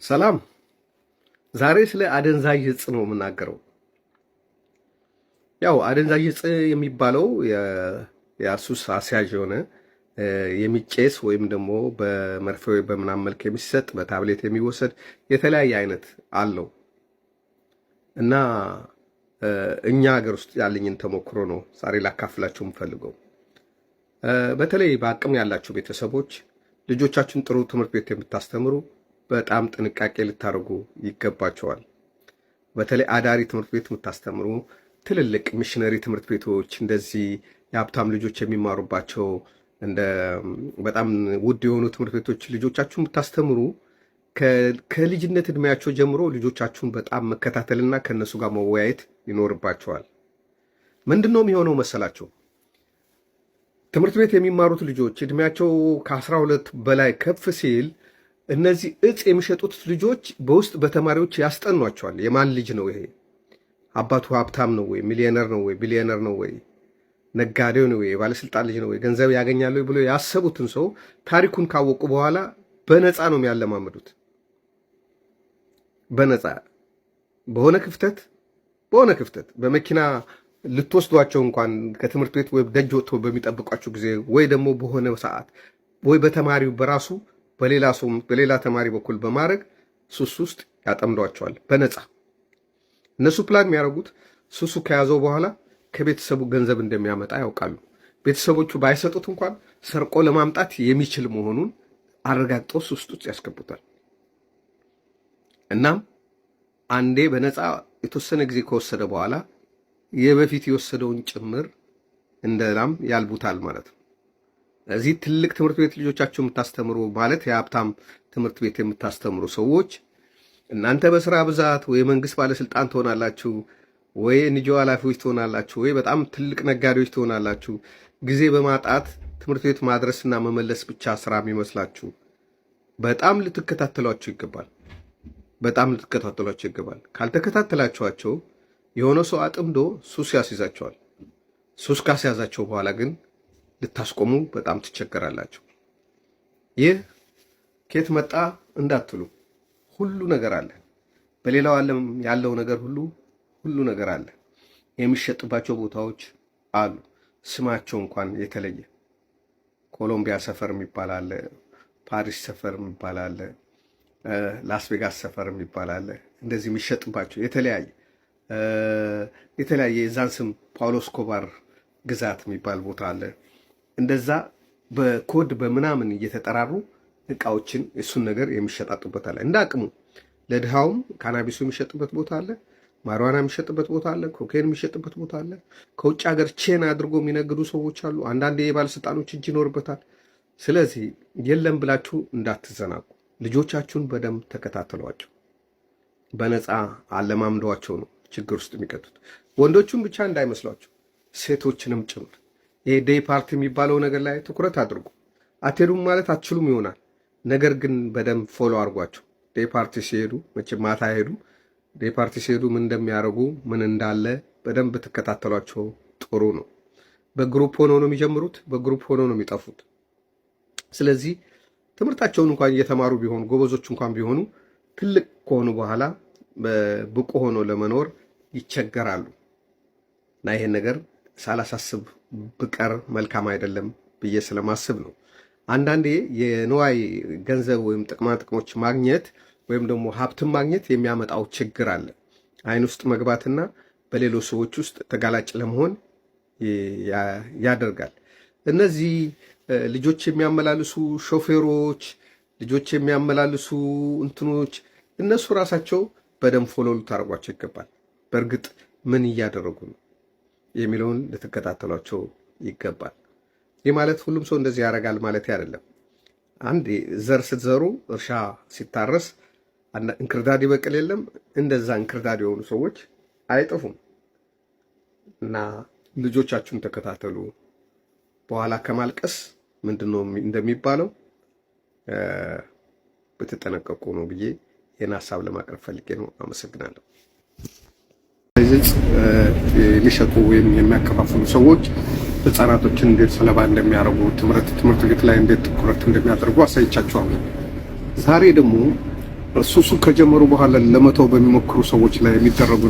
ሰላም። ዛሬ ስለ አደንዛዥ እጽ ነው የምናገረው። ያው አደንዛዥ እጽ የሚባለው የሱስ አስያዥ የሆነ የሚጨስ ወይም ደግሞ በመርፌ ወይ በምናምን መልክ የሚሰጥ በታብሌት የሚወሰድ የተለያየ አይነት አለው እና እኛ ሀገር ውስጥ ያለኝን ተሞክሮ ነው ዛሬ ላካፍላችሁ የምፈልገው። በተለይ በአቅም ያላችሁ ቤተሰቦች ልጆቻችሁን ጥሩ ትምህርት ቤት የምታስተምሩ በጣም ጥንቃቄ ልታደርጉ ይገባቸዋል። በተለይ አዳሪ ትምህርት ቤት የምታስተምሩ ትልልቅ ሚሽነሪ ትምህርት ቤቶች እንደዚህ የሀብታም ልጆች የሚማሩባቸው እንደ በጣም ውድ የሆኑ ትምህርት ቤቶች ልጆቻችሁን የምታስተምሩ ከልጅነት እድሜያቸው ጀምሮ ልጆቻችሁን በጣም መከታተልና ከነሱ ጋር መወያየት ይኖርባቸዋል። ምንድነው የሚሆነው መሰላችሁ? ትምህርት ቤት የሚማሩት ልጆች እድሜያቸው ከ12 በላይ ከፍ ሲል እነዚህ እጽ የሚሸጡት ልጆች በውስጥ በተማሪዎች ያስጠኗቸዋል። የማን ልጅ ነው ይሄ? አባቱ ሀብታም ነው ወይ? ሚሊዮነር ነው ወይ? ቢሊዮነር ነው ወይ? ነጋዴው ነው ወይ? ባለስልጣን ልጅ ነው ወይ? ገንዘብ ያገኛሉ ብሎ ያሰቡትን ሰው ታሪኩን ካወቁ በኋላ በነፃ ነው የሚያለማምዱት። በነፃ በሆነ ክፍተት በመኪና ልትወስዷቸው እንኳን ከትምህርት ቤት ወይ ደጅ ወጥቶ በሚጠብቋቸው ጊዜ ወይ ደግሞ በሆነ ሰዓት ወይ በተማሪው በራሱ በሌላ ተማሪ በኩል በማድረግ ሱስ ውስጥ ያጠምዷቸዋል በነፃ። እነሱ ፕላን የሚያደርጉት ሱሱ ከያዘው በኋላ ከቤተሰቡ ገንዘብ እንደሚያመጣ ያውቃሉ። ቤተሰቦቹ ባይሰጡት እንኳን ሰርቆ ለማምጣት የሚችል መሆኑን አረጋግጦ ሱስ ውስጥ ያስገቡታል። እናም አንዴ በነፃ የተወሰነ ጊዜ ከወሰደ በኋላ የበፊት የወሰደውን ጭምር እንደላም ያልቡታል ማለት ነው። እዚህ ትልቅ ትምህርት ቤት ልጆቻችሁ የምታስተምሩ ማለት የሀብታም ትምህርት ቤት የምታስተምሩ ሰዎች እናንተ በስራ ብዛት ወይ መንግስት ባለስልጣን ትሆናላችሁ፣ ወይ ኤንጂኦ ኃላፊዎች ትሆናላችሁ፣ ወይ በጣም ትልቅ ነጋዴዎች ትሆናላችሁ። ጊዜ በማጣት ትምህርት ቤት ማድረስና መመለስ ብቻ ስራ የሚመስላችሁ በጣም ልትከታተሏቸው ይገባል። ካልተከታተላችኋቸው የሆነ ሰው አጥምዶ ሱስ ያስይዛቸዋል። ሱስ ካስያዛቸው በኋላ ግን ልታስቆሙ በጣም ትቸገራላችሁ። ይህ ከየት መጣ እንዳትሉ ሁሉ ነገር አለ። በሌላው ዓለም ያለው ነገር ሁሉ ነገር አለ። የሚሸጥባቸው ቦታዎች አሉ። ስማቸው እንኳን የተለየ ኮሎምቢያ ሰፈር የሚባል አለ፣ ፓሪስ ሰፈር የሚባል አለ፣ ላስ ቬጋስ ሰፈር የሚባል አለ። እንደዚህ የሚሸጥባቸው የተለያየ የዛን ስም ፓውሎስ ኮባር ግዛት የሚባል ቦታ አለ። እንደዛ በኮድ በምናምን እየተጠራሩ እቃዎችን እሱን ነገር የሚሸጣጡበት አለ። እንደ አቅሙ ለድሃውም ካናቢሱ የሚሸጥበት ቦታ አለ፣ ማሪዋና የሚሸጥበት ቦታ አለ፣ ኮኬን የሚሸጥበት ቦታ አለ። ከውጭ ሀገር ቼን አድርጎ የሚነግዱ ሰዎች አሉ። አንዳንድ የባለስልጣኖች እጅ ይኖርበታል። ስለዚህ የለም ብላችሁ እንዳትዘናጉ። ልጆቻችሁን በደንብ ተከታተሏቸው። በነፃ አለማምዷቸው ነው ችግር ውስጥ የሚቀጡት። ወንዶቹን ብቻ እንዳይመስሏቸው ሴቶችንም ጭምር። ይሄ ዴይ ፓርቲ የሚባለው ነገር ላይ ትኩረት አድርጉ። አትሄዱም ማለት አትችሉም ይሆናል፣ ነገር ግን በደንብ ፎሎ አድርጓቸው። ዴይ ፓርቲ ሲሄዱ መቼም ማታ አይሄዱም። ዴይ ፓርቲ ሲሄዱ ምን እንደሚያደርጉ ምን እንዳለ በደንብ ትከታተሏቸው። ጥሩ ነው። በግሩፕ ሆነው ነው የሚጀምሩት፣ በግሩፕ ሆነው ነው የሚጠፉት። ስለዚህ ትምህርታቸውን እንኳን እየተማሩ ቢሆኑ ጎበዞች እንኳን ቢሆኑ ትልቅ ከሆኑ በኋላ ብቁ ሆኖ ለመኖር ይቸገራሉ እና ይሄን ነገር ሳላሳስብ ብቀር መልካም አይደለም ብዬ ስለማስብ ነው። አንዳንዴ የንዋይ ገንዘብ ወይም ጥቅማ ጥቅሞች ማግኘት ወይም ደግሞ ሀብትን ማግኘት የሚያመጣው ችግር አለ። አይን ውስጥ መግባትና በሌሎች ሰዎች ውስጥ ተጋላጭ ለመሆን ያደርጋል። እነዚህ ልጆች የሚያመላልሱ ሾፌሮች፣ ልጆች የሚያመላልሱ እንትኖች እነሱ ራሳቸው በደንብ ፎሎ ልታደርጓቸው ይገባል። በእርግጥ ምን እያደረጉ ነው የሚለውን ልትከታተሏቸው ይገባል። ይህ ማለት ሁሉም ሰው እንደዚህ ያደርጋል ማለት አይደለም። አንድ ዘር ስትዘሩ እርሻ ሲታረስ እንክርዳድ ይበቅል የለም፣ እንደዛ እንክርዳድ የሆኑ ሰዎች አይጠፉም እና ልጆቻችሁን ተከታተሉ። በኋላ ከማልቀስ ምንድነው እንደሚባለው ብትጠነቀቁ ነው ብዬ ይህን ሀሳብ ለማቅረብ ፈልጌ ነው። አመሰግናለሁ። የሚሸጡ ወይም የሚያከፋፍሉ ሰዎች ህጻናቶችን እንዴት ሰለባ እንደሚያደርጉ ትምህርት ቤት ላይ እንዴት ትኩረት እንደሚያደርጉ አሳይቻቸዋለሁ። ዛሬ ደግሞ እሱ ከጀመሩ በኋላ ለመተው በሚሞክሩ ሰዎች ላይ የሚደረጉ